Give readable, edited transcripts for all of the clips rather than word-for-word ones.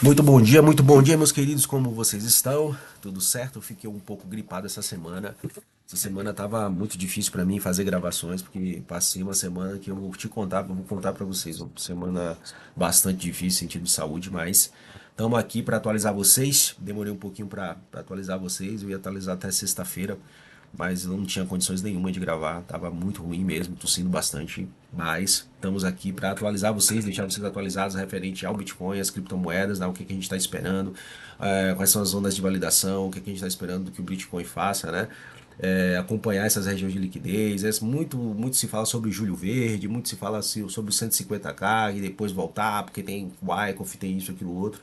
Muito bom dia, meus queridos. Como vocês estão? Tudo certo? Eu fiquei um pouco gripado essa semana. Essa semana tava muito difícil para mim fazer gravações, porque passei uma semana que eu vou contar para vocês, uma semana bastante difícil em sentido de saúde, mas estamos aqui para atualizar vocês. Demorei um pouquinho para atualizar vocês, eu ia atualizar até sexta-feira, mas eu não tinha condições nenhuma de gravar, tava muito ruim mesmo, tossindo bastante, mas estamos aqui para atualizar vocês, deixar vocês atualizados referente ao Bitcoin, as criptomoedas, né, o que a gente está esperando, quais são as ondas de validação, o que a gente está esperando do que o Bitcoin faça, né? Acompanhar essas regiões de liquidez. Muito se fala sobre Julho Verde, muito se fala sobre o 150K e depois voltar, porque tem Wyckoff, tem isso, aquilo, outro.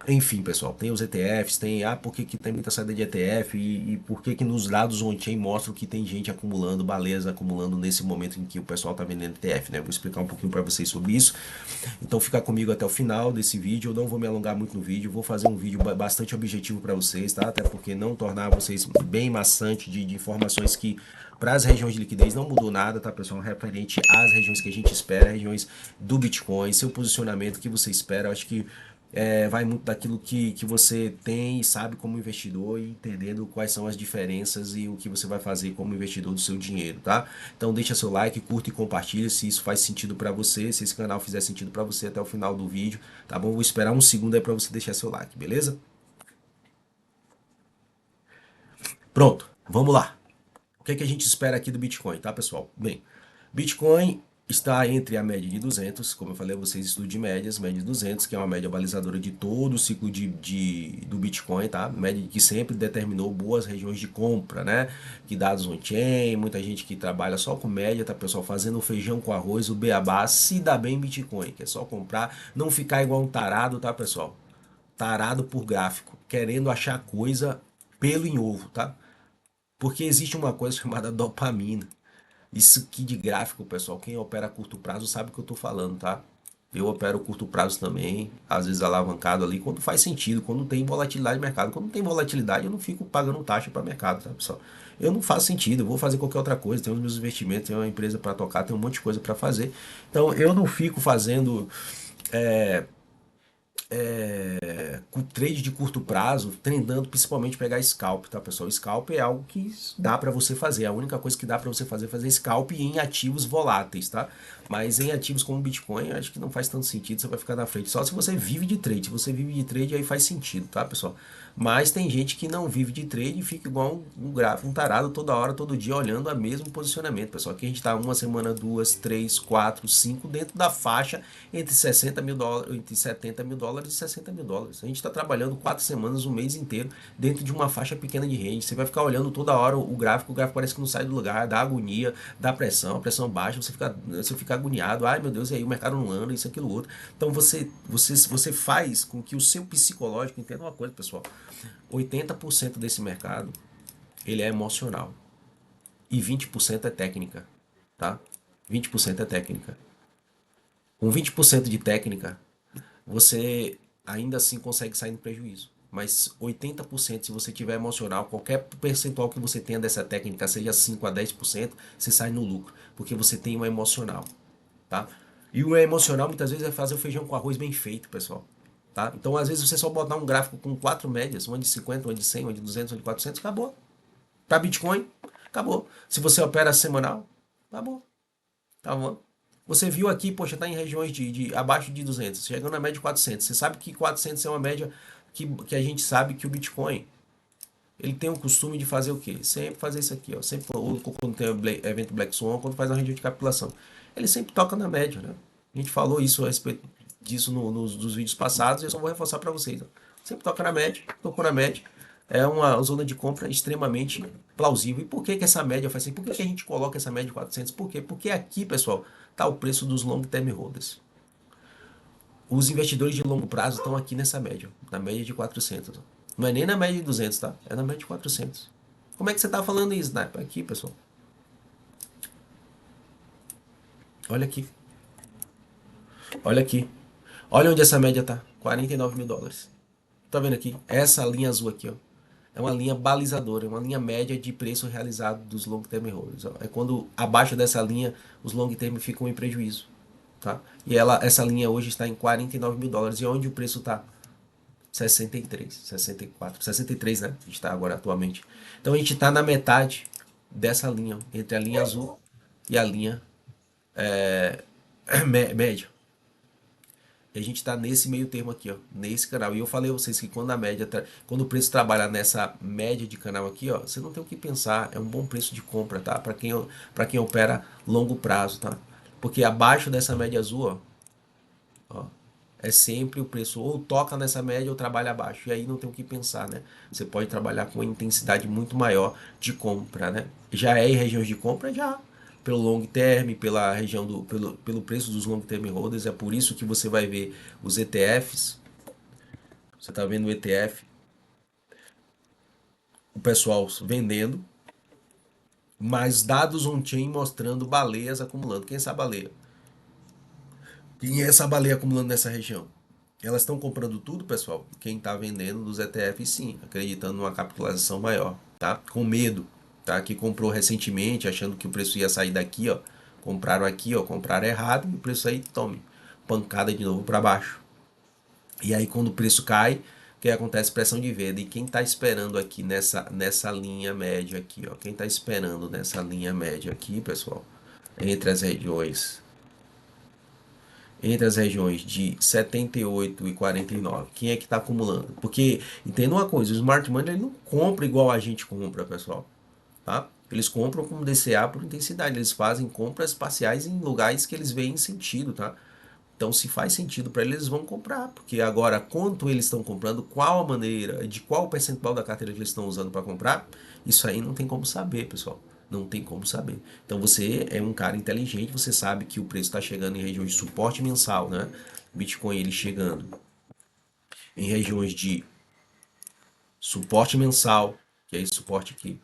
Enfim, pessoal, tem os ETFs, por que tem muita saída de ETF e por que nos dados on-chain mostram que tem gente acumulando, baleza acumulando nesse momento em que o pessoal tá vendendo ETF, né? Vou explicar um pouquinho para vocês sobre isso. Então fica comigo até o final desse vídeo, eu não vou me alongar muito no vídeo, vou fazer um vídeo bastante objetivo para vocês, tá? Até porque não tornar vocês bem maçante de informações que para as regiões de liquidez não mudou nada, tá, pessoal? Referente às regiões que a gente espera, regiões do Bitcoin, seu posicionamento que você espera, eu acho que vai muito daquilo que você tem e sabe como investidor e entendendo quais são as diferenças e o que você vai fazer como investidor do seu dinheiro, tá? Então deixa seu like, curta e compartilha se isso faz sentido para você, se esse canal fizer sentido para você até o final do vídeo, tá bom? Vou esperar um segundo aí para você deixar seu like, beleza? Pronto, vamos lá. O que a gente espera aqui do Bitcoin, tá, pessoal? Bem, Bitcoin está entre a média de 200, como eu falei a vocês, estudo de médias, média de 200, que é uma média balizadora de todo o ciclo do Bitcoin, tá? Média que sempre determinou boas regiões de compra, né? Que dados on-chain, muita gente que trabalha só com média, tá, pessoal? Fazendo feijão com arroz, o beabá, se dá bem em Bitcoin, que é só comprar, não ficar igual um tarado, tá, pessoal? Tarado por gráfico, querendo achar coisa pelo em ovo, tá? Porque existe uma coisa chamada dopamina. Isso aqui de gráfico, pessoal, quem opera a curto prazo sabe o que eu tô falando, tá? Eu opero curto prazo também, às vezes alavancado ali, quando faz sentido, quando tem volatilidade de mercado. Quando não tem volatilidade, eu não fico pagando taxa para mercado, tá, pessoal? Eu não faço sentido, eu vou fazer qualquer outra coisa, tenho os meus investimentos, tenho uma empresa para tocar, tenho um monte de coisa para fazer. Então, eu não fico fazendo com trade de curto prazo, treinando principalmente pegar scalp, tá, pessoal? Scalp é algo que dá para você fazer. A única coisa que dá para você fazer é fazer scalp em ativos voláteis, tá? Mas em ativos como Bitcoin, eu acho que não faz tanto sentido, você vai ficar na frente. Só se você vive de trade. Se você vive de trade, aí faz sentido, tá, pessoal? Mas tem gente que não vive de trade e fica igual um gráfico, um tarado toda hora, todo dia, olhando o mesmo posicionamento, pessoal. Aqui a gente tá uma semana, duas, três, quatro, cinco, dentro da faixa entre 60 mil dólares, entre 70 mil dólares e 60 mil dólares. A gente está trabalhando 4 semanas, um mês inteiro, dentro de uma faixa pequena de range. Você vai ficar olhando toda hora o gráfico parece que não sai do lugar, dá agonia, dá pressão, a pressão baixa, você fica agoniado. Ai meu Deus, e aí o mercado não anda, isso, aquilo, outro. Então você faz com que o seu psicológico, entenda uma coisa, pessoal, 80% desse mercado, ele é emocional e 20% é técnica, tá? 20% é técnica. Com 20% de técnica, você ainda assim consegue sair no prejuízo. Mas 80%, se você tiver emocional, qualquer percentual que você tenha dessa técnica, seja 5 a 10%, você sai no lucro, porque você tem um emocional, tá? E o emocional muitas vezes é fazer o feijão com arroz bem feito, pessoal. Tá? Então, às vezes, você só botar um gráfico com 4 médias, uma de 50, uma de 100, uma de 200, uma de 400, acabou. Para Bitcoin, acabou. Se você opera semanal, acabou. Tá bom? Você viu aqui, poxa, tá em regiões de abaixo de 200, chegando na média de 400. Você sabe que 400 é uma média que a gente sabe que o Bitcoin, ele tem o costume de fazer o quê? Sempre fazer isso aqui, ó. Sempre quando tem evento Black Swan, quando faz uma região de capitulação. Ele sempre toca na média, né? A gente falou isso a respeito disso nos vídeos passados e eu só vou reforçar para vocês, ó. Sempre toca na média, tocou na média. É uma zona de compra extremamente plausível. E por que essa média faz assim? Por que a gente coloca essa média de 400? Por quê? Porque aqui, pessoal, está o preço dos long term holders. Os investidores de longo prazo estão aqui nessa média, na média de 400. Não é nem na média de 200, tá? É na média de 400. Como é que você está falando isso, Sniper? Aqui, pessoal. Olha aqui. Olha aqui. Olha onde essa média tá. 49 mil dólares. Tá vendo aqui? Essa linha azul aqui, ó. É uma linha balizadora, é uma linha média de preço realizado dos long term holders. Ó. É quando abaixo dessa linha os long term ficam em prejuízo. Tá? E essa linha hoje está em 49 mil dólares. E onde o preço está? 63, 64, 63, né? A gente está agora atualmente. Então a gente está na metade dessa linha, entre a linha azul e a linha média. E a gente está nesse meio termo aqui, ó, nesse canal. E eu falei a vocês que quando a média, quando o preço trabalha nessa média de canal aqui, ó, você não tem o que pensar, é um bom preço de compra, tá? Para quem opera longo prazo, tá? Porque abaixo dessa média azul, ó, é sempre o preço ou toca nessa média ou trabalha abaixo. E aí não tem o que pensar, né? Você pode trabalhar com uma intensidade muito maior de compra, né? Já é em regiões de compra, já pelo long term, pela região pelo preço dos long term holders, é por isso que você vai ver os ETFs. Você está vendo o ETF, o pessoal vendendo, mas dados on-chain mostrando baleias acumulando. Quem é essa baleia? Quem é essa baleia acumulando nessa região? Elas estão comprando tudo, pessoal. Quem está vendendo dos ETFs, sim, acreditando numa capitalização maior, tá? Com medo, tá? Que comprou recentemente, achando que o preço ia sair daqui, ó. Compraram aqui, ó, compraram errado e o preço aí, tome, pancada de novo para baixo. E aí quando o preço cai, o que acontece? Pressão de venda. E quem está esperando aqui nessa linha média aqui, ó? Quem está esperando nessa linha média aqui, pessoal? Entre as regiões entre as regiões de 78 e 49, quem é que está acumulando? Porque, entenda uma coisa, o Smart Money ele não compra igual a gente compra, pessoal, tá? Eles compram com DCA por intensidade, eles fazem compras parciais em lugares que eles veem sentido, tá? Então, se faz sentido para eles, eles vão comprar, porque agora, quanto eles estão comprando, qual a maneira, de qual percentual da carteira que eles estão usando para comprar, isso aí não tem como saber, pessoal. Não tem como saber. Então, você é um cara inteligente, você sabe que o preço está chegando em regiões de suporte mensal, né? Bitcoin ele chegando em regiões de suporte mensal, que é esse suporte aqui,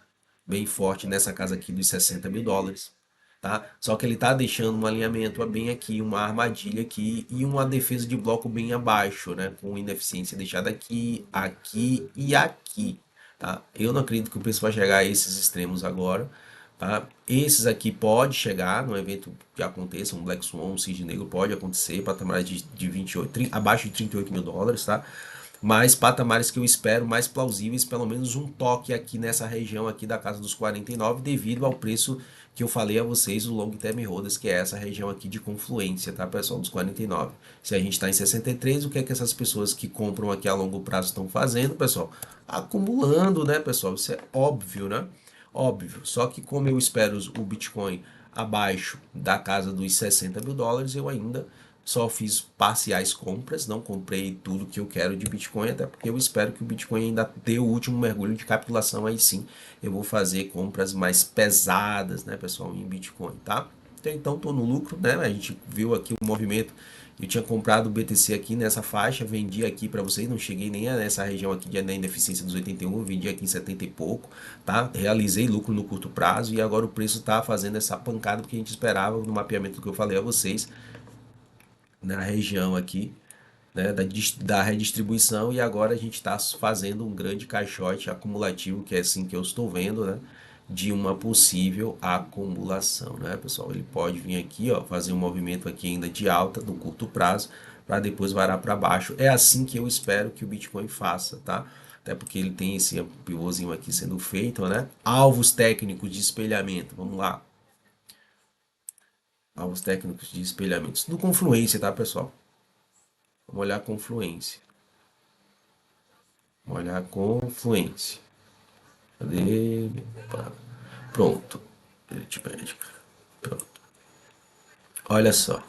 bem forte nessa casa aqui dos 60 mil dólares, tá? Só que ele tá deixando um alinhamento bem aqui, uma armadilha aqui e uma defesa de bloco bem abaixo, né? Com ineficiência deixada aqui, aqui e aqui, tá? Eu não acredito que o preço vai chegar a esses extremos agora, tá? Esses aqui pode chegar no evento que aconteça, um Black Swan, um Cisne Negro, pode acontecer, patamares de 28, abaixo de 38 mil dólares, tá? Mas patamares que eu espero mais plausíveis, pelo menos um toque aqui nessa região aqui da casa dos 49, devido ao preço que eu falei a vocês, o Long Term Holders, que é essa região aqui de confluência, tá, pessoal, dos 49. Se a gente está em 63, o que é que essas pessoas que compram aqui a longo prazo estão fazendo, pessoal? Acumulando, né, pessoal? Isso é óbvio, né? Óbvio. Só que como eu espero o Bitcoin abaixo da casa dos 60 mil dólares, eu ainda só fiz parciais compras, não comprei tudo que eu quero de Bitcoin, até porque eu espero que o Bitcoin ainda dê o último mergulho de capitulação, aí sim eu vou fazer compras mais pesadas, né, pessoal, em Bitcoin, tá? Então estou no lucro, né? A gente viu aqui o movimento. Eu tinha comprado o BTC aqui nessa faixa, vendi aqui para vocês, não cheguei nem a nessa região aqui de ineficiência dos 81, vendi aqui em 70 e pouco, tá? Realizei lucro no curto prazo e agora o preço tá fazendo essa pancada que a gente esperava no mapeamento que eu falei a vocês, na região aqui, né, da redistribuição, e agora a gente está fazendo um grande caixote acumulativo, que é assim que eu estou vendo, né, de uma possível acumulação, né, pessoal? Ele pode vir aqui, ó, fazer um movimento aqui ainda de alta no curto prazo, para depois varar para baixo. É assim que eu espero que o Bitcoin faça, tá? Até porque ele tem esse pivôzinho aqui sendo feito, né? Alvos técnicos de espelhamento, vamos lá. Alvos técnicos de espelhamento. Do Confluência, tá, pessoal? Vamos olhar a confluência. Vamos olhar a confluência. Cadê? Pronto. Pronto. Olha só.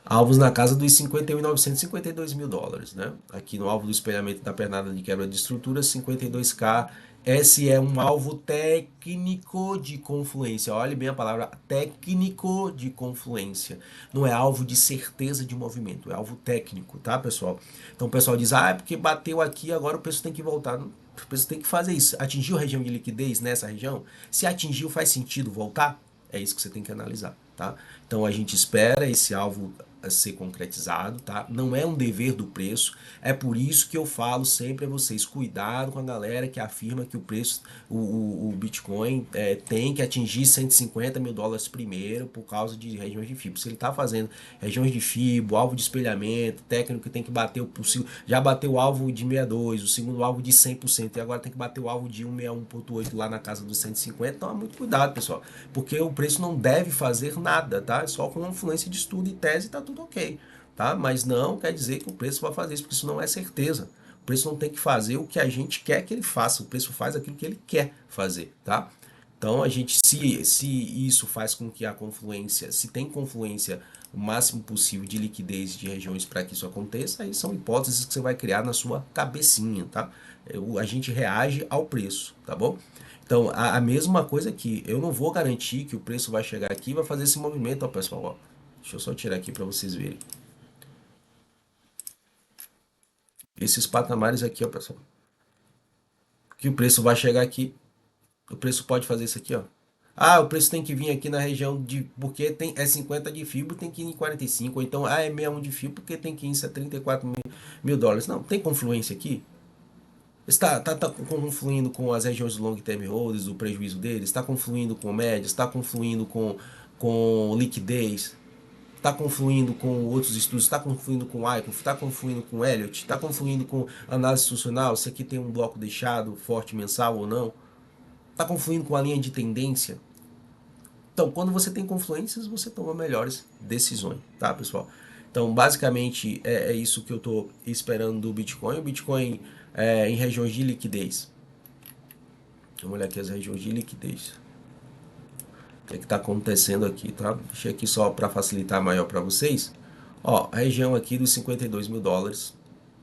Alvos na casa dos 51.952 mil dólares, né? Aqui no alvo do espelhamento da pernada de quebra de estrutura, 52K. Esse é um alvo técnico de confluência. Olhe bem a palavra técnico de confluência. Não é alvo de certeza de movimento, é alvo técnico, tá, pessoal? Então o pessoal diz, ah, é porque bateu aqui, agora o preço tem que voltar. O preço tem que fazer isso. Atingiu a região de liquidez nessa região? Se atingiu, faz sentido voltar? É isso que você tem que analisar, tá? Então a gente espera esse alvo a ser concretizado, tá? Não é um dever do preço. É por isso que eu falo sempre a vocês, cuidado com a galera que afirma que o preço, o Bitcoin tem que atingir 150 mil dólares primeiro por causa de regiões de FIBO. Se ele está fazendo regiões de FIBO, alvo de espelhamento, técnico que tem que bater o possível, já bateu o alvo de 62, o segundo alvo de 100% e agora tem que bater o alvo de 161.8 lá na casa dos 150. Então, muito cuidado, pessoal, porque o preço não deve fazer nada, tá? É só com uma influência de estudo e tese tá tudo ok, tá? Mas não quer dizer que o preço vai fazer isso, porque isso não é certeza. O preço não tem que fazer o que a gente quer que ele faça, o preço faz aquilo que ele quer fazer, tá? Então a gente, se isso faz com que a confluência, se tem confluência o máximo possível de liquidez de regiões para que isso aconteça, aí são hipóteses que você vai criar na sua cabecinha, tá? A gente reage ao preço, tá bom? Então a mesma coisa aqui, eu não vou garantir que o preço vai chegar aqui e vai fazer esse movimento, ó, pessoal, ó. Deixa eu só tirar aqui para vocês verem. Esses patamares aqui, ó, pessoal. Que o preço vai chegar aqui. O preço pode fazer isso aqui, ó. Ah, o preço tem que vir aqui na região de... Porque é 50 de fibra, tem que ir em 45. Ou então, é 61 de fibra, porque tem que ir em 34 mil dólares. Não, tem confluência aqui? Está confluindo com as regiões do long term holders, o prejuízo deles? Está confluindo com médias? Está confluindo com liquidez? Está confluindo com outros estudos? Está confluindo com Wyckoff? Está confluindo com Elliott? Está confluindo com análise institucional? Se aqui tem um bloco deixado forte mensal ou não? Está confluindo com a linha de tendência? Então, quando você tem confluências, você toma melhores decisões, tá, pessoal? Então, basicamente, é isso que eu estou esperando do Bitcoin. O Bitcoin em regiões de liquidez. Vamos olhar aqui as regiões de liquidez. O que está acontecendo aqui, tá? Deixei aqui só para facilitar maior para vocês. Ó, a região aqui dos 52 mil dólares.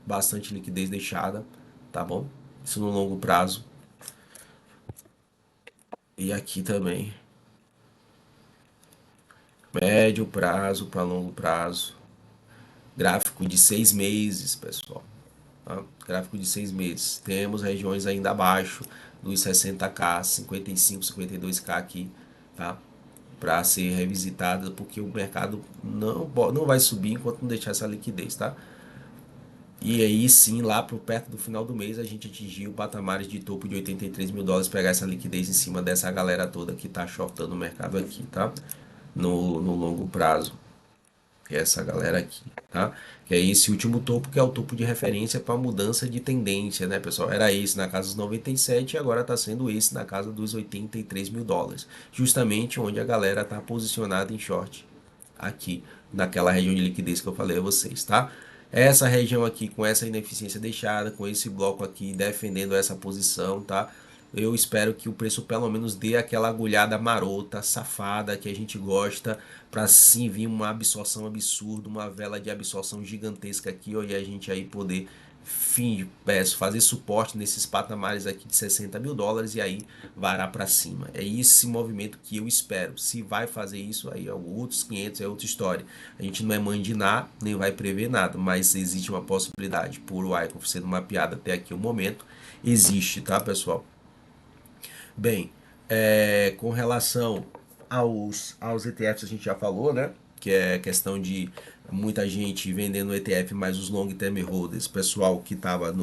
Bastante liquidez deixada, tá bom? Isso no longo prazo. E aqui também. Médio prazo para longo prazo. Gráfico de 6 meses, pessoal. Tá? Gráfico de 6 meses. Temos regiões ainda abaixo dos 60k, 55, 52k aqui, tá? Para ser revisitada, porque o mercado não vai subir enquanto não deixar essa liquidez, tá? E aí sim, lá pro perto do final do mês, a gente atingiu patamares de topo de 83 mil dólares, pegar essa liquidez em cima dessa galera toda que tá shortando o mercado aqui, tá? No longo prazo. Que é essa galera aqui, tá? Que é esse último topo, que é o topo de referência para mudança de tendência, né, pessoal? Era esse na casa dos 97 e agora está sendo esse na casa dos 83 mil dólares. Justamente onde a galera está posicionada em short aqui, naquela região de liquidez que eu falei a vocês, tá? Essa região aqui com essa ineficiência deixada, com esse bloco aqui defendendo essa posição, tá? Eu espero que o preço pelo menos dê aquela agulhada marota, safada, que a gente gosta, para sim vir uma absorção absurda, uma vela de absorção gigantesca aqui, ó, e a gente aí poder fazer suporte nesses patamares aqui de 60 mil dólares e aí varar para cima. É esse movimento que eu espero. Se vai fazer isso, aí é outros 500, é outra história. A gente não é mãe de nada, nem vai prever nada, mas existe uma possibilidade, por o Wyckoff sendo mapeado até aqui o momento, existe, tá, pessoal? Bem, com relação aos ETFs, a gente já falou, né? Que é questão de muita gente vendendo ETF, mas os long term holders, pessoal que estava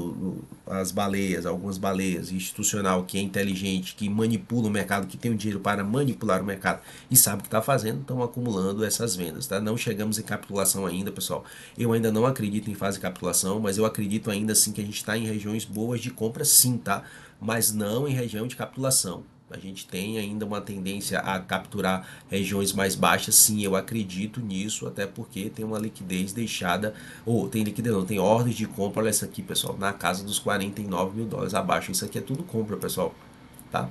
as baleias, algumas baleias, institucional que é inteligente, que manipula o mercado, que tem o dinheiro para manipular o mercado e sabe o que está fazendo, estão acumulando essas vendas, tá? Não chegamos em capitulação ainda, pessoal. Eu ainda não acredito em fase de capitulação, mas eu acredito ainda assim que a gente está em regiões boas de compra, sim, tá? Mas não em região de capitulação. A gente tem ainda uma tendência a capturar regiões mais baixas, sim, eu acredito nisso, até porque tem uma liquidez deixada, ou tem liquidez não, tem ordens de compra, olha essa aqui, pessoal, na casa dos 49 mil dólares abaixo. Isso aqui é tudo compra, pessoal, tá?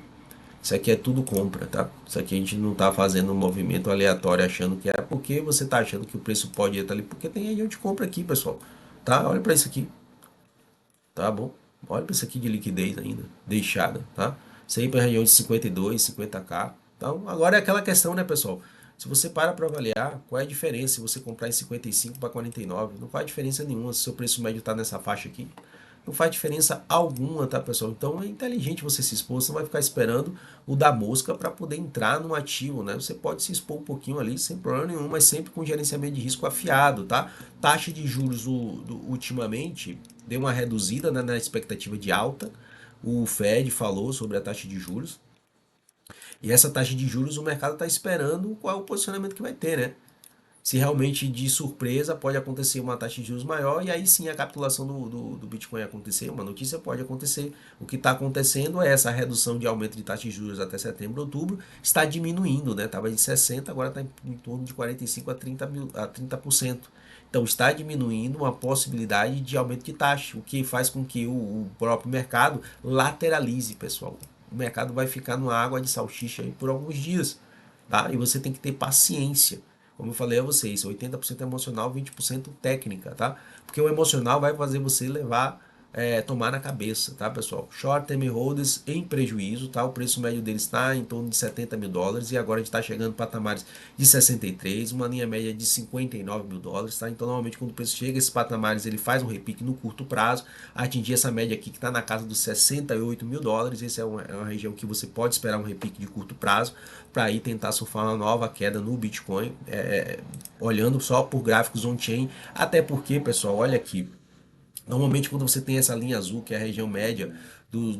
Isso aqui é tudo compra, tá? Isso aqui a gente não tá fazendo um movimento aleatório achando que é porque você tá achando que o preço pode estar ali, porque tem região de compra aqui, pessoal, tá? Olha para isso aqui, tá bom? Olha para isso aqui de liquidez ainda, deixada, tá? Sempre a região de 52, 50k. Então, agora é aquela questão, né, pessoal? Se você para avaliar, qual é a diferença se você comprar em 55 para 49? Não faz diferença nenhuma se seu preço médio está nessa faixa aqui. não faz diferença alguma, tá, pessoal? Então é inteligente você se expor, você não vai ficar esperando o da mosca para poder entrar no ativo, né? Você pode se expor um pouquinho ali, sem problema nenhum, mas sempre com gerenciamento de risco afiado, tá? Taxa de juros ultimamente deu uma reduzida, né, na expectativa de alta. O Fed falou sobre a taxa de juros. E essa taxa de juros o mercado está esperando qual é o posicionamento que vai ter, né? Se realmente de surpresa pode acontecer uma taxa de juros maior e aí sim a capitulação do Bitcoin acontecer, uma notícia pode acontecer. O que está acontecendo é essa redução de aumento de taxa de juros até setembro, outubro, está diminuindo, né? Estava em 60, agora está em torno de 45 a 30%. Então está diminuindo uma possibilidade de aumento de taxa, o que faz com que o próprio mercado lateralize, pessoal. O mercado vai ficar numa água de salsicha aí por alguns dias, tá? E você tem que ter paciência. Como eu falei a vocês, 80% emocional, 20% técnica, tá? Porque o emocional vai fazer você levar, tomar na cabeça, tá, pessoal? Short term holders em prejuízo, tá? O preço médio deles está em torno de 70 mil dólares e agora a gente está chegando a patamares de 63, uma linha média de 59 mil dólares, tá? Então, normalmente, quando o preço chega a esses patamares, ele faz um repique no curto prazo, atingir essa média aqui que está na casa dos 68 mil dólares. Essa é uma região que você pode esperar um repique de curto prazo para aí tentar surfar uma nova queda no Bitcoin, olhando só por gráficos on-chain, até porque, pessoal, olha aqui, normalmente quando você tem essa linha azul, que é a região média dos,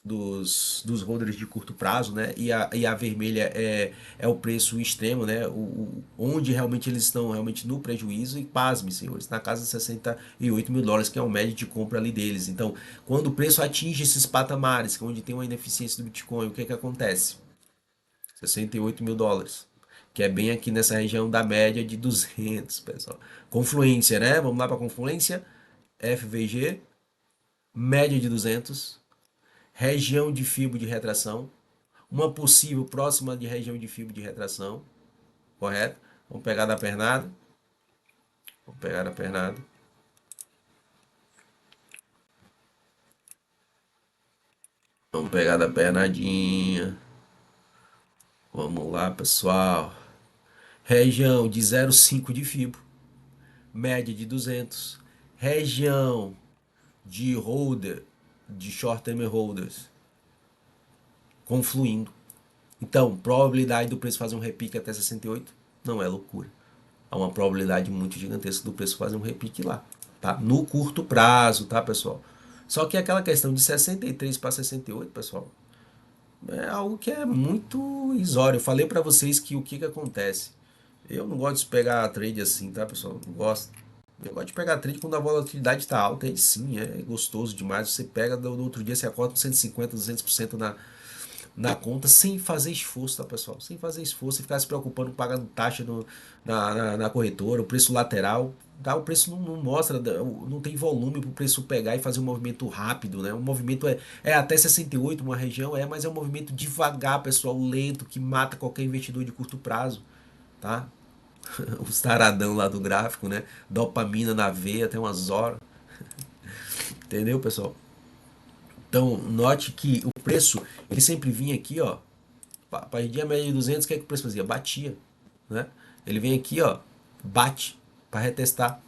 dos holders de curto prazo, né? E a vermelha é o preço extremo, né? Onde realmente eles estão realmente no prejuízo. E pasme, senhores, na casa de 68 mil dólares, que é o médio de compra ali deles. Então, quando o preço atinge esses patamares, onde tem uma ineficiência do Bitcoin, o que que acontece? 68 mil dólares, que é bem aqui nessa região da média de 200, pessoal. Confluência, né? Vamos lá para confluência. FVG, média de 200, região de fibra de retração, uma possível próxima de região de fibra de retração, correto? Vamos pegar da pernada. Vamos pegar da pernada. Vamos pegar da pernadinha. Vamos lá, pessoal. Região de 0,5 de fibra, média de 200. Região de holder, de short term holders, confluindo. Então, probabilidade do preço fazer um repique até 68 não é loucura. Há uma probabilidade muito gigantesca do preço fazer um repique lá, tá? No curto prazo, tá, pessoal? Só que aquela questão de 63 para 68, pessoal, é algo que é muito irrisório. Eu falei para vocês que o que acontece. Eu não gosto de pegar trade assim, tá, pessoal? Não gosto. Eu gosto de pegar trade quando a volatilidade está alta, aí sim, é gostoso demais. Você pega no outro dia, você acorda com 150, 200% na conta, sem fazer esforço, tá, pessoal? Sem fazer esforço, e ficar se preocupando, pagando taxa na corretora, o preço lateral. Tá? O preço não mostra, não tem volume para o preço pegar e fazer um movimento rápido, né? O movimento é até 68, uma região, mas é um movimento devagar, pessoal, lento, que mata qualquer investidor de curto prazo, tá? Os taradão lá do gráfico, né? Dopamina na veia até umas horas. Entendeu, pessoal? Então, note que o preço, ele sempre vinha aqui, ó. Para a média de 200, o que é que o preço fazia? Batia, né? Ele vem aqui, ó, bate para retestar.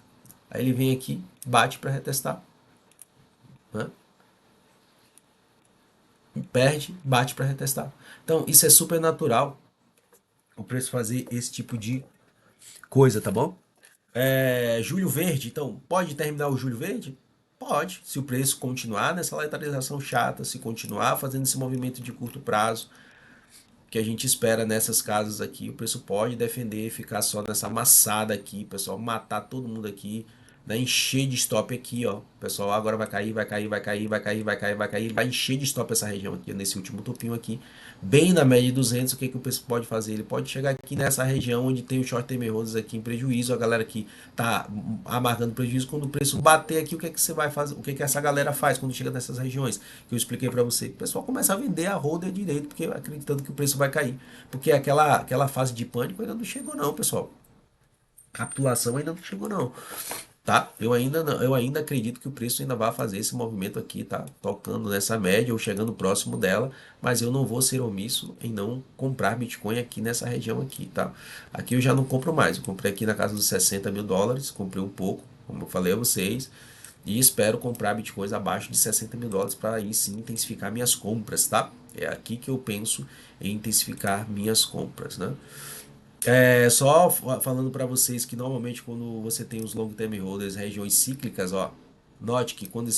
Aí ele vem aqui, bate para retestar, né? Perde, bate para retestar. Então, isso é super natural, o preço fazer esse tipo de coisa, tá bom? Julho verde, então pode terminar o julho verde? Pode, se o preço continuar nessa lateralização chata, se continuar fazendo esse movimento de curto prazo que a gente espera nessas casas aqui, o preço pode defender, ficar só nessa amassada aqui, pessoal, matar todo mundo aqui, né? Encher de stop aqui, ó. Pessoal, agora vai cair, vai cair, vai cair, vai cair, vai cair, vai cair, vai encher de stop essa região aqui, nesse último topinho aqui, bem na média de 200. O que que o preço pode fazer? Ele pode chegar aqui nessa região onde tem o short term holders aqui em prejuízo, a galera que tá amargando prejuízo. Quando o preço bater aqui, o que que você vai fazer? O que que essa galera faz quando chega nessas regiões que eu expliquei para você? O pessoal começa a vender a holder direito, porque acreditando que o preço vai cair, porque aquela fase de pânico ainda não chegou não, pessoal. Capitulação ainda não chegou não, tá? Eu ainda acredito que o preço ainda vai fazer esse movimento aqui, tá? Tocando nessa média ou chegando próximo dela, mas eu não vou ser omisso em não comprar Bitcoin aqui nessa região aqui, tá? Aqui eu já não compro mais, eu comprei aqui na casa dos 60 mil dólares, comprei um pouco, como eu falei a vocês, E espero comprar bitcoins abaixo de 60 mil dólares para aí sim intensificar minhas compras, tá? É aqui que eu penso em intensificar minhas compras, né? Só falando para vocês que normalmente quando você tem os long term holders, regiões cíclicas, ó, note que quando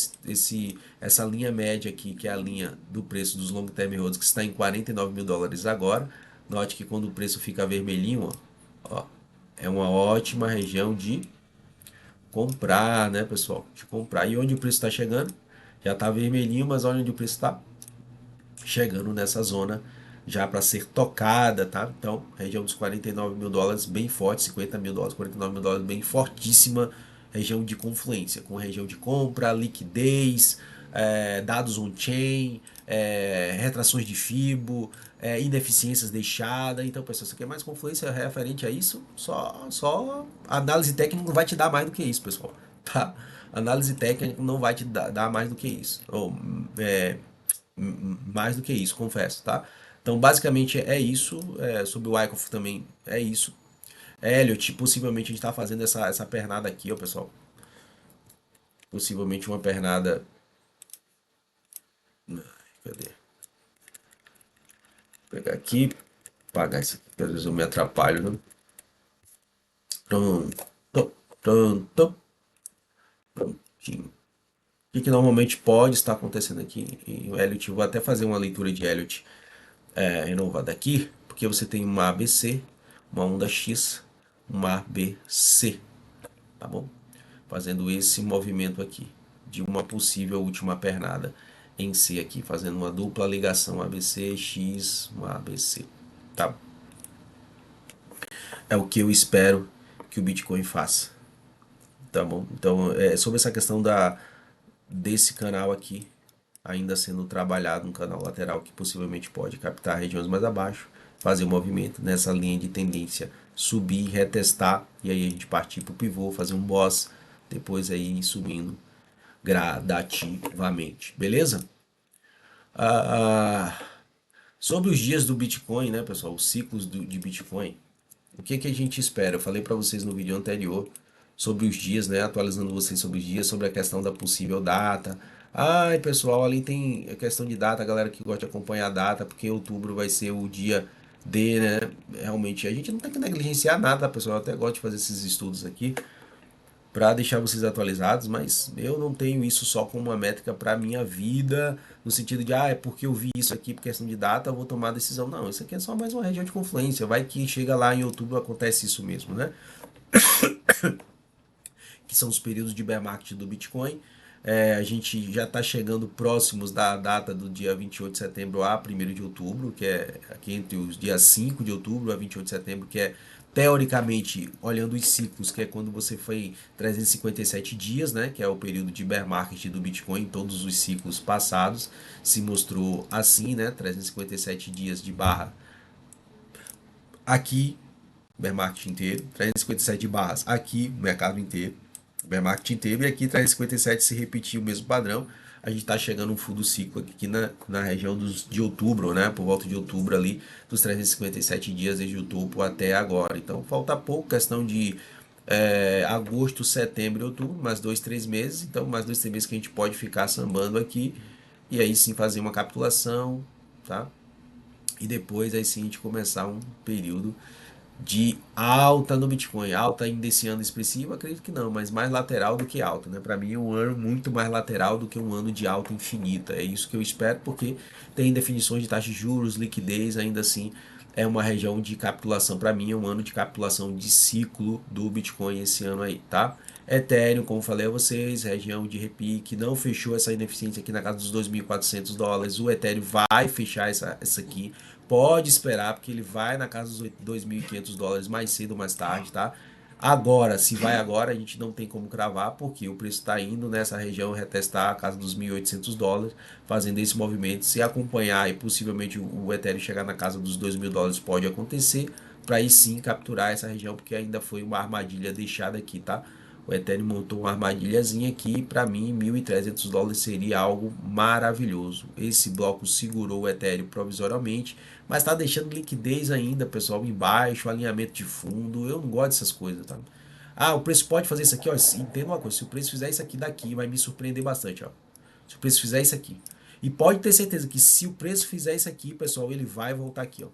essa linha média aqui, que é a linha do preço dos long term holders, que está em 49 mil dólares agora, note que quando o preço fica vermelhinho, ó, é uma ótima região de comprar, né, pessoal? De comprar. E onde o preço está chegando? Já está vermelhinho, mas olha onde o preço está chegando nessa zona já para ser tocada, tá? Então, região dos 49 mil dólares bem forte, 50 mil dólares, 49 mil dólares bem fortíssima, região de confluência, com região de compra, liquidez, dados on-chain, retrações de FIBO, ineficiências deixadas. Então, pessoal, você quer mais confluência referente a isso? Só análise técnica não vai te dar mais do que isso, pessoal, tá? Análise técnica não vai te dar mais do que isso. Ou, mais do que isso, confesso, tá? Então, basicamente é isso. Sobre o Wyckoff também é isso. Elliot, possivelmente a gente tá fazendo essa pernada aqui, ó, pessoal. Possivelmente uma pernada. Cadê? Vou pegar aqui, pagar isso aqui, que às vezes eu me atrapalho, né? Pronto, pronto, prontinho. O que normalmente pode estar acontecendo aqui em Elliot? Eu vou até fazer uma leitura de Elliot renovada aqui, porque você tem uma ABC, uma onda X, uma ABC, tá bom? Fazendo esse movimento aqui de uma possível última pernada em C aqui, fazendo uma dupla ligação ABC X, uma ABC, tá? É o que eu espero que o Bitcoin faça, tá bom? Então, sobre essa questão desse canal aqui ainda sendo trabalhado, um canal lateral que possivelmente pode captar regiões mais abaixo, fazer o movimento nessa linha de tendência, subir, retestar e aí a gente partir para o pivô, fazer um boss, depois aí ir subindo gradativamente, beleza? Ah, sobre os dias do Bitcoin, né, pessoal, os ciclos de Bitcoin, o que que a gente espera? Eu falei para vocês no vídeo anterior sobre os dias, né, atualizando vocês sobre os dias, sobre a questão da possível data. Ai, pessoal, ali tem a questão de data, a galera que gosta de acompanhar a data, porque em outubro vai ser o dia D, né? Realmente, a gente não tem que negligenciar nada, pessoal. Eu até gosto de fazer esses estudos aqui para deixar vocês atualizados, mas eu não tenho isso só como uma métrica para minha vida, no sentido de, é porque eu vi isso aqui por questão de data, eu vou tomar a decisão. Não, isso aqui é só mais uma região de confluência. Vai que chega lá em outubro acontece isso mesmo, né? Que são os períodos de bear market do Bitcoin. A gente já está chegando próximos da data do dia 28 de setembro a 1º de outubro, que é aqui entre os dias 5 de outubro a 28 de setembro, que é teoricamente, olhando os ciclos, que é quando você foi 357 dias, né, que é o período de bear market do Bitcoin, todos os ciclos passados se mostrou assim, né, 357 dias de barra aqui, bear market inteiro, 357 barras aqui, mercado inteiro, bear market inteiro, e aqui 357 se repetir o mesmo padrão. A gente está chegando um full do ciclo aqui na região de outubro, né? Por volta de outubro ali, dos 357 dias desde o topo até agora. Então falta pouco, questão de agosto, setembro e outubro, mais 2, 3 meses. Então, mais 2, 3 meses que a gente pode ficar sambando aqui. E aí sim fazer uma capitulação, tá? E depois aí sim a gente começar um período de alta no Bitcoin. Alta ainda esse ano expressivo? Acredito que não, mas mais lateral do que alta, né? Para mim é um ano muito mais lateral do que um ano de alta infinita. É isso que eu espero, porque tem definições de taxa de juros, liquidez, ainda assim é uma região de capitulação. Para mim é um ano de capitulação de ciclo do Bitcoin esse ano aí, tá? Ethereum, como falei a vocês, região de repique, não fechou essa ineficiência aqui na casa dos 2.400 dólares. O Ethereum vai fechar essa aqui. Pode esperar, porque ele vai na casa dos 2.500 dólares mais cedo ou mais tarde, tá? Agora, se vai agora, a gente não tem como cravar, porque o preço está indo nessa região retestar a casa dos 1.800 dólares, fazendo esse movimento. Se acompanhar e possivelmente o Ethereum chegar na casa dos 2.000 dólares, pode acontecer, para aí sim capturar essa região, porque ainda foi uma armadilha deixada aqui, tá? O Ethereum montou uma armadilhazinha aqui, para mim 1.300 dólares seria algo maravilhoso. Esse bloco segurou o Ethereum provisoriamente, mas está deixando liquidez ainda, pessoal, embaixo, alinhamento de fundo. Eu não gosto dessas coisas, tá? Ah, o preço pode fazer isso aqui, ó. Entenda uma coisa, se o preço fizer isso aqui daqui, vai me surpreender bastante, ó. Se o preço fizer isso aqui. E pode ter certeza que se o preço fizer isso aqui, pessoal, ele vai voltar aqui, ó.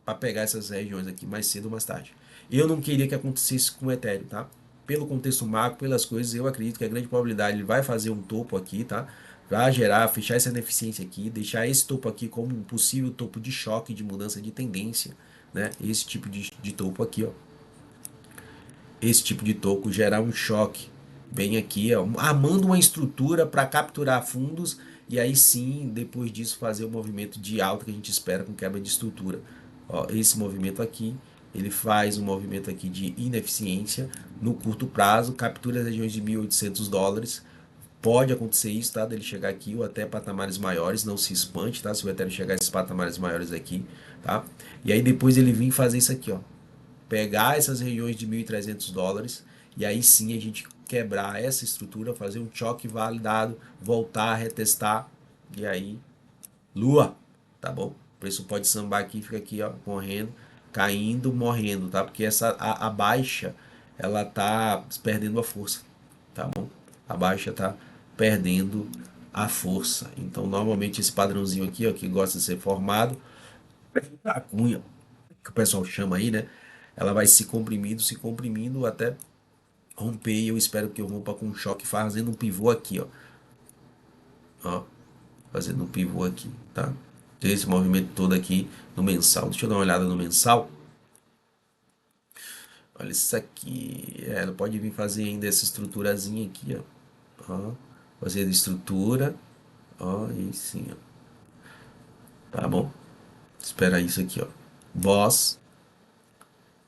Para pegar essas regiões aqui mais cedo ou mais tarde. Eu não queria que acontecesse com o Ethereum, tá? Pelo contexto macro, pelas coisas, eu acredito que a grande probabilidade ele vai fazer um topo aqui, tá? Vai gerar, fechar essa deficiência aqui, deixar esse topo aqui como um possível topo de choque, de mudança de tendência, né? Esse tipo de topo aqui, ó. Esse tipo de topo gerar um choque bem aqui, ó, armando uma estrutura para capturar fundos e aí sim, depois disso, fazer o movimento de alta que a gente espera com quebra de estrutura. Ó, esse movimento aqui, ele faz um movimento aqui de ineficiência no curto prazo, captura as regiões de US$ 1.800. Pode acontecer isso, tá? Dele chegar aqui ou até patamares maiores, não se espante, tá? Se o Ethereum chegar a esses patamares maiores aqui, tá? E aí depois ele vir fazer isso aqui, ó, pegar essas regiões de US$ 1.300 e aí sim a gente quebrar essa estrutura, fazer um choque validado, voltar, retestar e aí lua, tá bom? O preço pode sambar aqui, fica aqui, ó, correndo, caindo, morrendo, tá? Porque a baixa ela tá perdendo a força, tá bom? A baixa tá perdendo a força. Então, normalmente esse padrãozinho aqui, ó, que gosta de ser formado, a cunha, que o pessoal chama aí, né? Ela vai se comprimindo até romper. E eu espero que eu rompa com um choque fazendo um pivô aqui, ó. Ó, fazendo um pivô aqui, tá? Esse movimento todo aqui no mensal. Deixa eu dar uma olhada no mensal. Olha isso aqui. É, ela pode vir fazer ainda essa estruturazinha aqui, ó. Ó, fazer a estrutura. Ó, e sim, ó. Tá bom? Espera isso aqui, ó. Boss.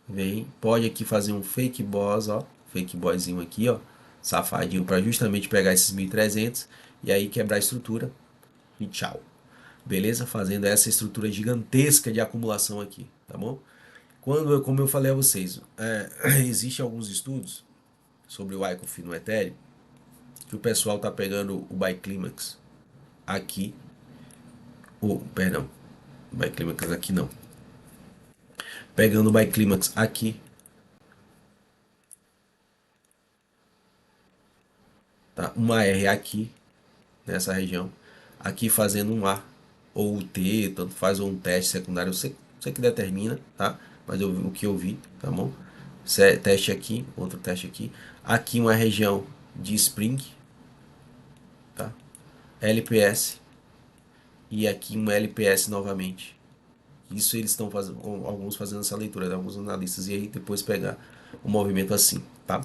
Vem, pode aqui fazer um fake boss, ó, fake boyzinho aqui, ó, safadinho para justamente pegar esses 1.300 e aí quebrar a estrutura e tchau. Beleza? Fazendo essa estrutura gigantesca de acumulação aqui, tá bom? Como eu falei a vocês, existe alguns estudos sobre o ICOF no Ethereum que o pessoal tá pegando o Buy Climax aqui, perdão, o Buy Climax aqui não, pegando o Buy Climax aqui, tá? Uma R aqui nessa região, aqui fazendo um A ou o T, tanto faz, ou um teste secundário, você que determina, tá? Mas o que eu vi, tá bom? Teste aqui, outro teste aqui, aqui uma região de Spring, tá? LPS e aqui um LPS novamente. Isso eles estão fazendo, alguns fazendo essa leitura, né? Alguns analistas, e aí depois pegar o movimento assim, tá?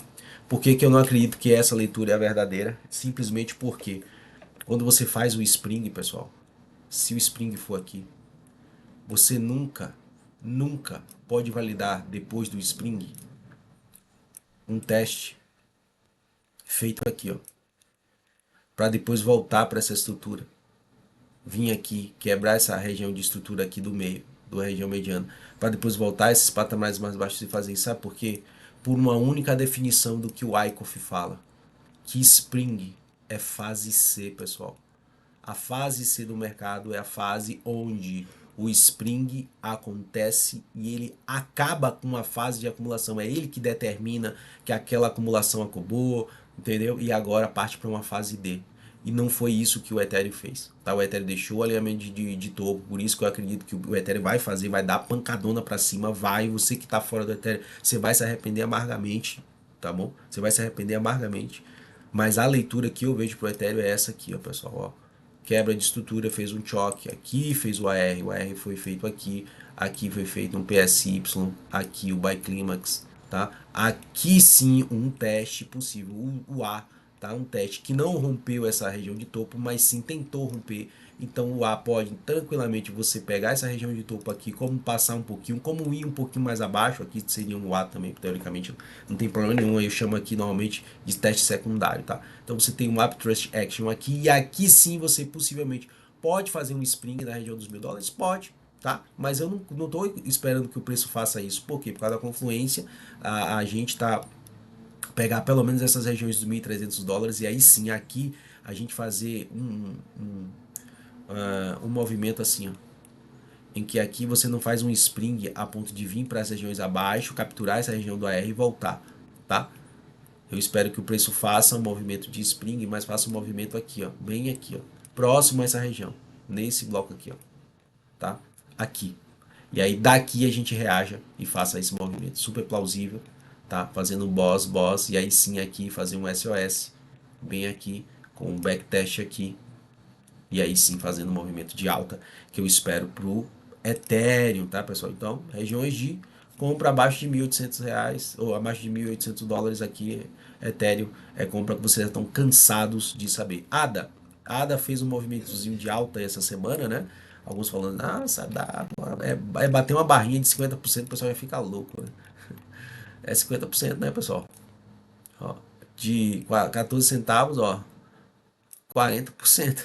Por que que eu não acredito que essa leitura é a verdadeira? Simplesmente porque quando você faz o Spring, pessoal, se o Spring for aqui, você nunca pode validar depois do Spring um teste feito aqui, ó, para depois voltar para essa estrutura. Vir aqui, quebrar essa região de estrutura aqui do meio, da região mediana, para depois voltar a esses patamares mais baixos e fazer isso. Sabe por quê? Por uma única definição do que o Wyckoff fala, que Spring é fase C, pessoal. A fase C do mercado é a fase onde o Spring acontece e ele acaba com uma fase de acumulação. É ele que determina que aquela acumulação acabou, entendeu? E agora parte para uma fase D. E não foi isso que o Ethereum fez. Tá? O Ethereum deixou o alinhamento de topo, por isso que eu acredito que o Ethereum vai fazer, vai dar pancadona para cima, vai. Você que está fora do Ethereum, você vai se arrepender amargamente, tá bom? Você vai se arrepender amargamente. Mas a leitura que eu vejo pro Ethereum é essa aqui, ó, pessoal, ó. Quebra de estrutura, fez um choque aqui, fez o AR foi feito aqui foi feito um PSY, aqui o Biclimax, tá? Aqui sim um teste possível, o A, tá? Um teste que não rompeu essa região de topo, mas sim tentou romper. Então o A pode tranquilamente você pegar essa região de topo aqui, como passar um pouquinho, como ir um pouquinho mais abaixo, aqui seria um A também, teoricamente não tem problema nenhum, eu chamo aqui normalmente de teste secundário, tá? Então você tem um Up Trust Action aqui, e aqui sim você possivelmente pode fazer um Spring na região dos US$ 1.000, pode, tá? Mas eu não tô esperando que o preço faça isso, por quê? Por causa da confluência, a gente tá pegar pelo menos essas regiões dos US$ 1.300 e aí sim aqui a gente fazer um movimento assim, ó, em que aqui você não faz um spring a ponto de vir para as regiões abaixo, capturar essa região do AR e voltar. tá? Eu espero que o preço faça um movimento de spring, mas faça um movimento aqui, ó, bem aqui, ó, próximo a essa região, nesse bloco aqui, ó, tá? Aqui. E aí daqui a gente reaja e faça esse movimento super plausível, tá? Fazendo um boss, e aí sim aqui fazer um SOS, bem aqui, com um backtest aqui, e aí sim fazendo um movimento de alta que eu espero pro Ethereum, tá, pessoal? Então, regiões de compra abaixo de R$ 1.800 ou abaixo de US$ 1.800 aqui, Ethereum é compra que vocês já estão cansados de saber. ADA fez um movimentozinho de alta essa semana, né? Alguns falando, nossa, dá, é bater uma barrinha de 50%, o pessoal vai ficar louco, né? É 50%, né, pessoal? Ó, de 14 centavos, ó, 40%.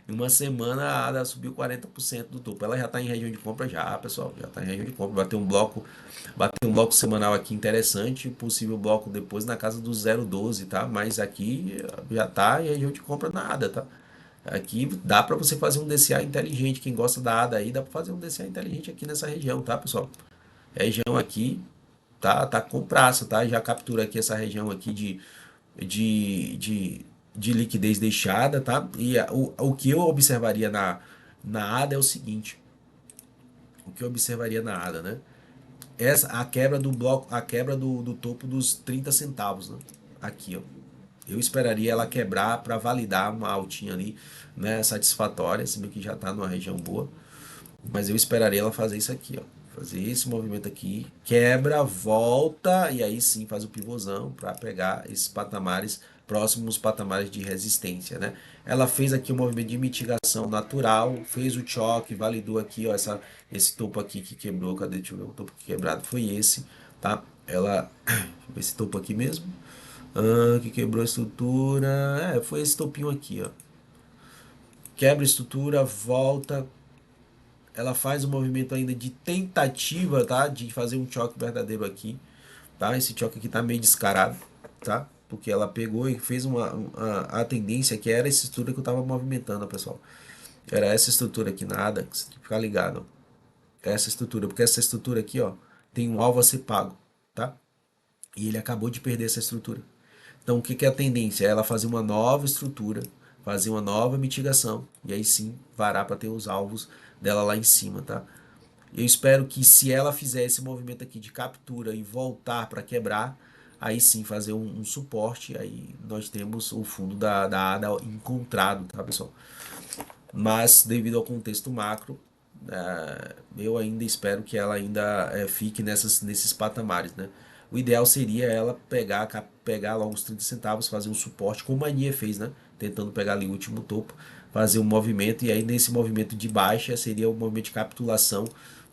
Em uma semana a ADA subiu 40% do topo. Ela já está em região de compra já, pessoal. Já está em região de compra. Bateu um bloco semanal aqui interessante. Possível bloco depois na casa do 0,12, tá? Mas aqui já está em região de compra na ADA, tá? Aqui dá para você fazer um DCA inteligente. Quem gosta da ADA aí, dá para fazer um DCA inteligente aqui nessa região, tá, pessoal? Região aqui tá com praça, tá? Já captura aqui essa região aqui de, de, de liquidez deixada, tá? E o que eu observaria na ADA é o seguinte, o que eu observaria na ADA, né? A quebra do bloco, a quebra do topo dos 30 centavos, né? Aqui, ó. Eu esperaria ela quebrar para validar uma altinha ali, né, satisfatória, se bem que já está numa região boa, mas eu esperaria ela fazer isso aqui, ó. Fazer esse movimento aqui, quebra, volta e aí sim faz o pivôzão para pegar esses patamares próximos patamares de resistência, né? Ela fez aqui um movimento de mitigação natural, fez o choque, validou aqui, ó, esse topo aqui que quebrou, cadê? Deixa eu ver, o topo quebrado foi esse, tá? Ela, deixa eu ver esse topo aqui mesmo, que quebrou a estrutura, foi esse topinho aqui, ó. Quebra a estrutura, volta, ela faz um movimento ainda de tentativa, tá? De fazer um choque verdadeiro aqui, tá? Esse choque aqui tá meio descarado, tá? Porque ela pegou e fez a tendência que era essa estrutura que eu tava movimentando, pessoal. Era essa estrutura aqui, nada, que você tem que ficar ligado, ó. Essa estrutura, porque essa estrutura aqui, ó, tem um alvo a ser pago, tá? E ele acabou de perder essa estrutura. Então, o que que é a tendência? É ela fazer uma nova estrutura, fazer uma nova mitigação, e aí sim varar para ter os alvos dela lá em cima, tá? Eu espero que se ela fizer esse movimento aqui de captura e voltar para quebrar, aí sim fazer um suporte, aí nós temos o fundo da ADA encontrado, tá, pessoal? Mas devido ao contexto macro, eu ainda espero que ela ainda fique nesses patamares, né? O ideal seria ela pegar logo os 30 centavos, fazer um suporte, como a Nia fez, né? Tentando pegar ali o último topo, fazer um movimento, e aí nesse movimento de baixa seria o movimento de capitulação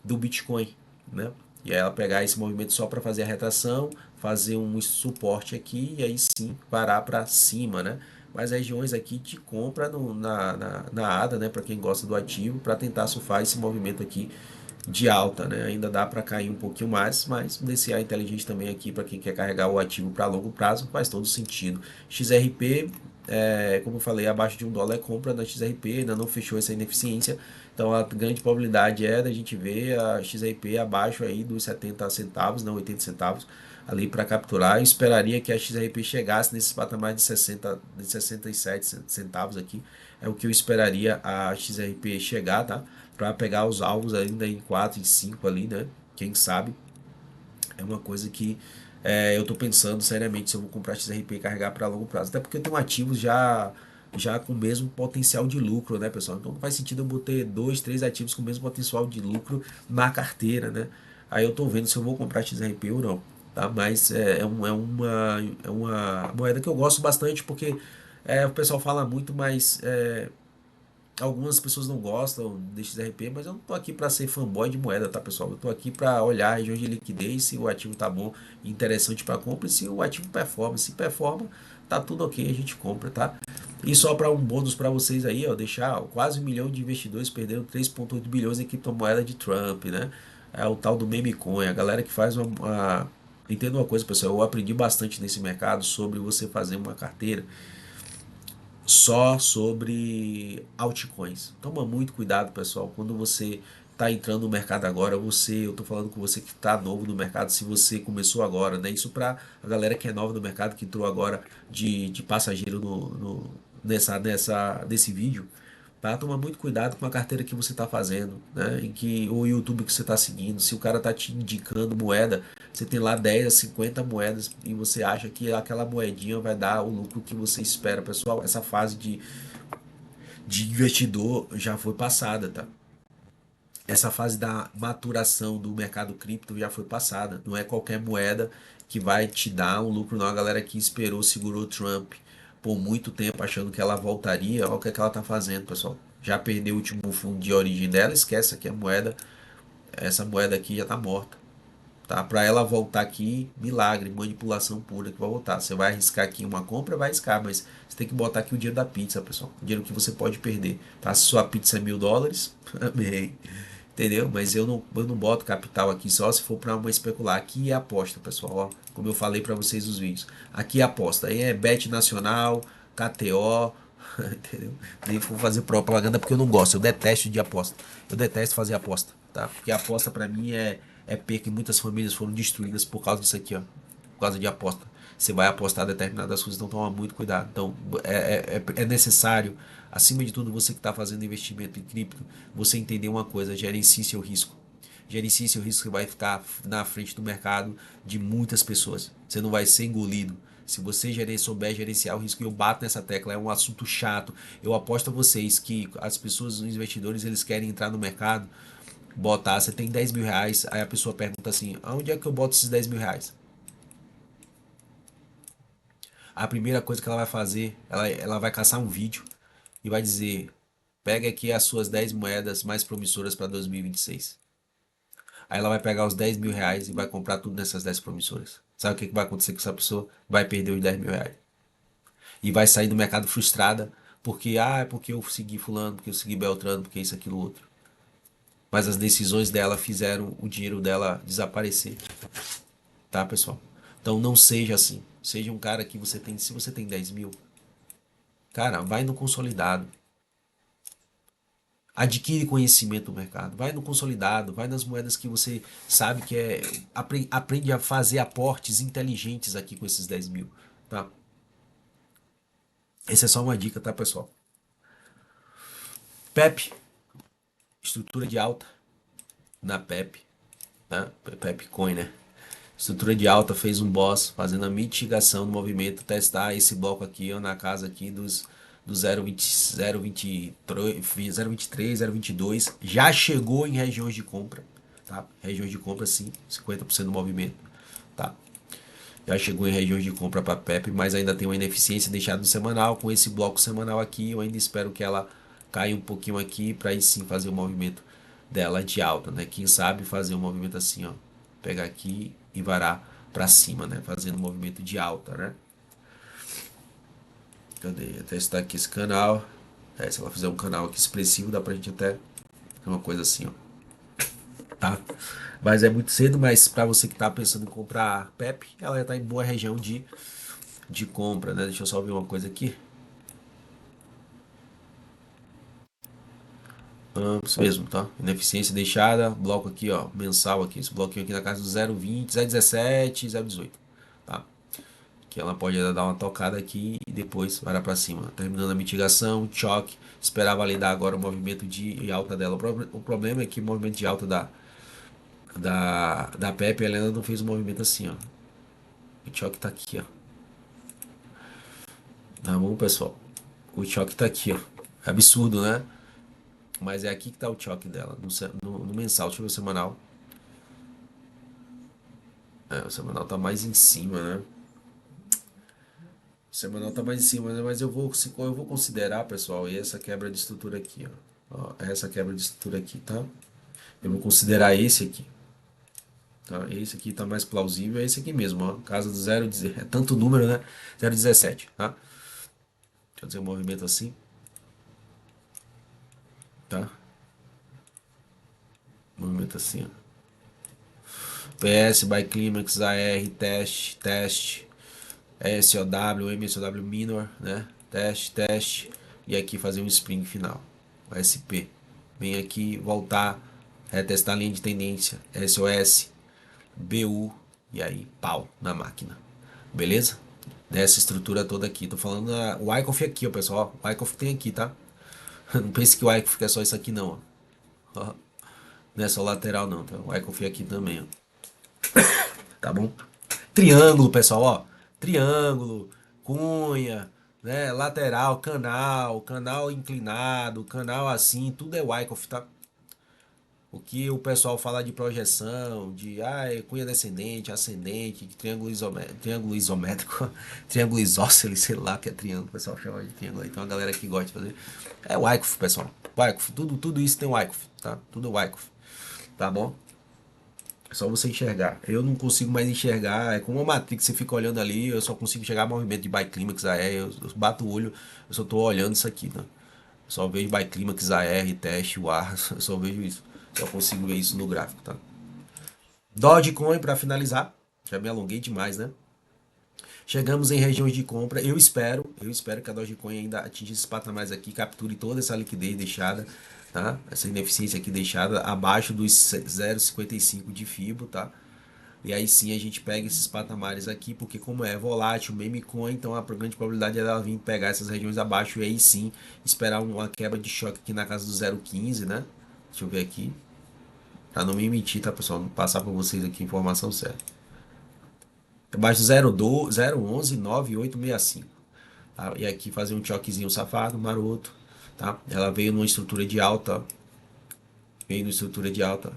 do Bitcoin, né? E aí ela pegar esse movimento só para fazer a retração, fazer um suporte aqui e aí sim parar para cima, né? Mas regiões aqui de compra na ADA, né? Para quem gosta do ativo, para tentar surfar esse movimento aqui de alta, né? Ainda dá para cair um pouquinho mais, mas um DCA inteligente também aqui para quem quer carregar o ativo para longo prazo faz todo sentido. XRP, como eu falei, abaixo de $1 é compra na XRP, ainda não fechou essa ineficiência, então a grande probabilidade é da gente ver a XRP abaixo aí dos 70 centavos, não 80 centavos, ali para capturar. Eu esperaria que a XRP chegasse nesse patamar de 67 centavos aqui, é o que eu esperaria a XRP chegar, tá? Para pegar os alvos ainda em 4 e 5 ali, né? Quem sabe? É uma coisa que eu tô pensando seriamente se eu vou comprar XRP e carregar para longo prazo. Até porque eu tenho ativos já com o mesmo potencial de lucro, né, pessoal? Então não faz sentido eu ter 2, 3 ativos com o mesmo potencial de lucro na carteira, né? Aí eu tô vendo se eu vou comprar XRP ou não, tá? Mas é uma moeda que eu gosto bastante porque o pessoal fala muito, mas algumas pessoas não gostam de XRP, mas eu não tô aqui para ser fanboy de moeda, tá, pessoal? Eu tô aqui para olhar a região de liquidez, se o ativo tá bom e interessante para compra, e se o ativo performa. Se performa, tá tudo ok, a gente compra, tá? E só para um bônus para vocês aí, ó, deixar quase 1 milhão de investidores perderam 3,8 bilhões em criptomoeda de Trump, né? É o tal do meme coin, a galera que faz Entenda uma coisa, pessoal, eu aprendi bastante nesse mercado sobre você fazer uma carteira só sobre altcoins. Toma muito cuidado, pessoal, quando você tá entrando no mercado agora, eu tô falando com você que tá novo no mercado, se você começou agora, né? Isso pra a galera que é nova no mercado, que entrou agora de passageiro nesse vídeo, tá? Toma muito cuidado com a carteira que você tá fazendo, né? Em que o YouTube que você tá seguindo, se o cara tá te indicando moeda, você tem lá 10 a 50 moedas e você acha que aquela moedinha vai dar o lucro que você espera, pessoal. Essa fase de investidor já foi passada, tá? Essa fase da maturação do mercado cripto já foi passada. Não é qualquer moeda que vai te dar um lucro, não. A galera que esperou, segurou Trump por muito tempo achando que ela voltaria, olha o que é que ela tá fazendo, pessoal. Já perdeu o último fundo de origem dela, esquece que a moeda, essa moeda aqui já tá morta. Tá? Para ela voltar aqui, milagre, manipulação pura que vai voltar. Você vai arriscar aqui uma compra, vai arriscar, mas você tem que botar aqui o dinheiro da pizza, pessoal. O dinheiro que você pode perder. Tá? Se sua pizza é $1.000, amém. Entendeu? Mas eu não boto capital aqui só se for para uma especular. Aqui é aposta, pessoal. Ó, como eu falei para vocês nos vídeos. Aqui é aposta. Aí é Bet Nacional, KTO. Entendeu? Nem vou fazer propaganda porque eu não gosto. Eu detesto de aposta. Eu detesto fazer aposta. Tá? Porque a aposta para mim é perca e muitas famílias foram destruídas por causa disso aqui. Ó, por causa de aposta. Você vai apostar determinadas coisas, então toma muito cuidado. Então é necessário, acima de tudo, você que está fazendo investimento em cripto, você entender uma coisa: gerencie seu risco. Gerencie seu risco, que vai ficar na frente do mercado de muitas pessoas. Você não vai ser engolido. Se você souber gerenciar o risco, e eu bato nessa tecla, é um assunto chato. Eu aposto a vocês que as pessoas, os investidores, eles querem entrar no mercado, botar, você tem R$ 10.000, aí a pessoa pergunta assim: aonde é que eu boto esses R$ 10.000? A primeira coisa que ela vai fazer, ela vai caçar um vídeo e vai dizer: pega aqui as suas 10 moedas mais promissoras para 2026. Aí ela vai pegar os R$ 10.000 e vai comprar tudo nessas 10 promissoras. Sabe o que vai acontecer com essa pessoa? Vai perder os R$ 10.000. E vai sair do mercado frustrada porque, é porque eu segui fulano, porque eu segui Beltrano, porque isso, aquilo, outro. Mas as decisões dela fizeram o dinheiro dela desaparecer. Tá, pessoal? Então não seja assim. Seja um cara que você tem, se você tem 10.000, cara, vai no consolidado. Adquire conhecimento do mercado. Vai no consolidado, vai nas moedas que você sabe que é. Aprende a fazer aportes inteligentes aqui com esses 10.000. Tá? Essa é só uma dica, tá, pessoal? PEP, estrutura de alta na PEP. Tá? PEP Coin, né? Estrutura de alta, fez um boss fazendo a mitigação do movimento, testar esse bloco aqui, ó, na casa aqui do 0,20, 0,23, 0,23, 0,22, já chegou em regiões de compra, tá? Regiões de compra sim, 50% do movimento, tá? Já chegou em regiões de compra para PEP, mas ainda tem uma ineficiência deixada no semanal. Com esse bloco semanal aqui, eu ainda espero que ela caia um pouquinho aqui para aí sim fazer o movimento dela de alta, né? Quem sabe fazer um movimento assim, ó, pegar aqui e varar para cima, né? Fazendo um movimento de alta, né? Cadê? Até testar aqui esse canal. Se ela fizer um canal aqui expressivo, dá pra gente até uma coisa assim, ó, tá? Mas é muito cedo, mas para você que tá pensando em comprar PEP, ela já tá em boa região de compra, né? Deixa eu só ver uma coisa aqui. Isso mesmo, tá? Ineficiência deixada, bloco aqui, ó, mensal aqui, esse bloquinho aqui na casa do 0,20, 0,17, 0,18, tá? Que ela pode ainda dar uma tocada aqui e depois vai para cima. Terminando a mitigação, choque, esperar validar agora o movimento de alta dela. O problema é que o movimento de alta da Pepe, ela ainda não fez um movimento assim, ó. O choque tá aqui, ó. Tá bom, pessoal? O choque tá aqui, ó. É absurdo, né? Mas é aqui que tá o choque dela, no mensal. Deixa eu ver o semanal. O semanal tá mais em cima, né? O semanal tá mais em cima, né? Mas eu vou considerar, pessoal, essa quebra de estrutura aqui, ó. Essa quebra de estrutura aqui, tá? Eu vou considerar esse aqui. Tá? Esse aqui tá mais plausível, é esse aqui mesmo, ó. Casa do 0, é tanto número, né? 0,17, tá? Deixa eu fazer um movimento assim, tá? Movimento assim, ó. PS, Buy Climax, AR, teste, SOW, MSOW Minor, né? Teste. E aqui fazer um spring final. SP. Vem aqui, voltar. retestar a linha de tendência, SOS, BU e aí pau na máquina. Beleza? Dessa estrutura toda aqui. Tô falando o Wyckoff aqui, ó, pessoal. O Wyckoff tem aqui, tá? Não pense que o Wyckoff é só isso aqui, não, ó. Não é só lateral, não, tá? O Wyckoff aqui também, ó. Tá bom? Triângulo, pessoal, ó. Triângulo, cunha, né? Lateral, canal inclinado, canal assim, tudo é Wyckoff, tá? O que o pessoal fala de projeção, de cunha descendente, ascendente, de triângulo isométrico, triângulo isósceles, sei lá que é triângulo, o pessoal chama de triângulo aí. Tem uma galera que gosta de fazer. É Wyckoff, pessoal. Wyckoff, tudo isso tem Wyckoff, tá? Tudo Wyckoff, tá bom? É só você enxergar. Eu não consigo mais enxergar. É como uma Matrix, você fica olhando ali, eu só consigo enxergar movimento de biclímax AR. Eu bato o olho, eu só tô olhando isso aqui, né? Eu só vejo biclímax AR, teste, o ar, eu só vejo isso. Só consigo ver isso no gráfico, tá? Dogecoin para finalizar. Já me alonguei demais, né? Chegamos em regiões de compra. Eu espero que a Dogecoin ainda atinja esses patamares aqui, capture toda essa liquidez deixada, tá? Essa ineficiência aqui deixada abaixo dos 0,55 de FIBO, tá? E aí sim a gente pega esses patamares aqui, porque como é volátil, meme coin, então a grande probabilidade é ela vir pegar essas regiões abaixo e aí sim esperar uma quebra de choque aqui na casa do 0,15, né? Deixa eu ver aqui. Pra não me mentir, tá, pessoal? Não passar pra vocês aqui a informação certa. Abaixo do 0,12, 0,11, 9865. Tá? E aqui fazer um choquezinho safado, maroto. Tá? Ela veio numa estrutura de alta. Veio numa estrutura de alta.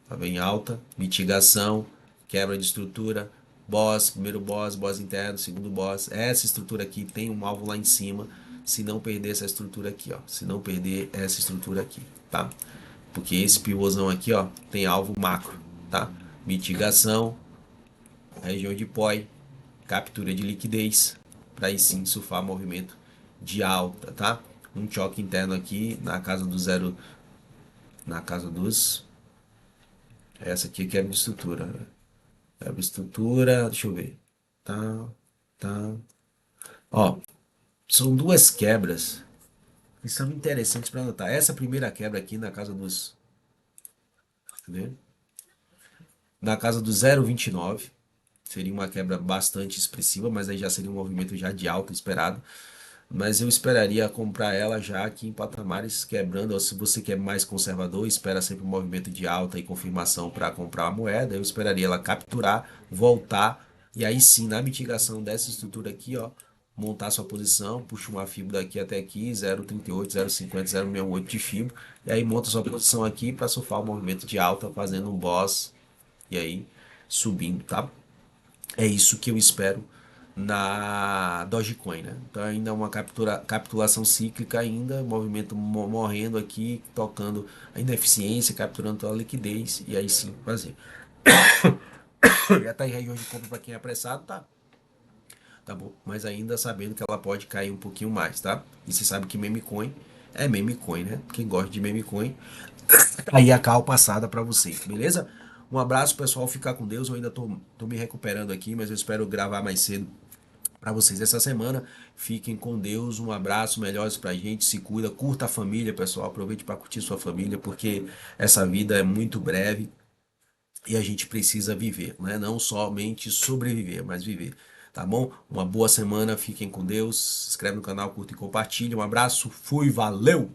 Ela vem alta, mitigação, quebra de estrutura, boss, primeiro boss interno, segundo boss. Essa estrutura aqui tem um alvo lá em cima. Se não perder essa estrutura aqui, ó. Se não perder essa estrutura aqui, tá? Porque esse pivôzão aqui, ó, tem alvo macro, tá? Mitigação, região de POI, captura de liquidez, para aí sim surfar movimento de alta, tá? Um choque interno aqui na casa do zero, na casa dos, essa aqui é quebra de estrutura, quebra de estrutura, deixa eu ver, tá, tá, ó, são duas quebras que são interessantes para anotar. Essa primeira quebra aqui na casa dos, né? Na casa do 0,29 seria uma quebra bastante expressiva, mas aí já seria um movimento já de alta esperado. Mas eu esperaria comprar ela já aqui em patamares quebrando. Ou se você quer mais conservador, espera sempre um movimento de alta e confirmação para comprar a moeda. Eu esperaria ela capturar, voltar e aí sim na mitigação dessa estrutura aqui, ó, montar sua posição, puxa uma fibra daqui até aqui, 0,38, 0,50, 0,68 de fibra, e aí monta sua posição aqui para surfar o movimento de alta, fazendo um boss e aí subindo, tá? É isso que eu espero na Dogecoin, né? Então ainda é uma capitulação cíclica ainda, movimento morrendo aqui, tocando a ineficiência, capturando toda a liquidez e aí sim fazer. Já tá em região de compra para quem é apressado, tá? Tá bom? Mas ainda sabendo que ela pode cair um pouquinho mais, tá? E você sabe que meme coin é meme coin, né? Quem gosta de meme coin, tá aí a cal passada para vocês, beleza? Um abraço, pessoal. Ficar com Deus. Eu ainda tô me recuperando aqui, mas eu espero gravar mais cedo para vocês essa semana. Fiquem com Deus, um abraço, melhores pra gente, se cuida, curta a família, pessoal, aproveite para curtir sua família, porque essa vida é muito breve e a gente precisa viver, né? Não somente sobreviver, mas viver. Tá bom? Uma boa semana, fiquem com Deus, se inscreve no canal, curta e compartilha. Um abraço, fui, valeu!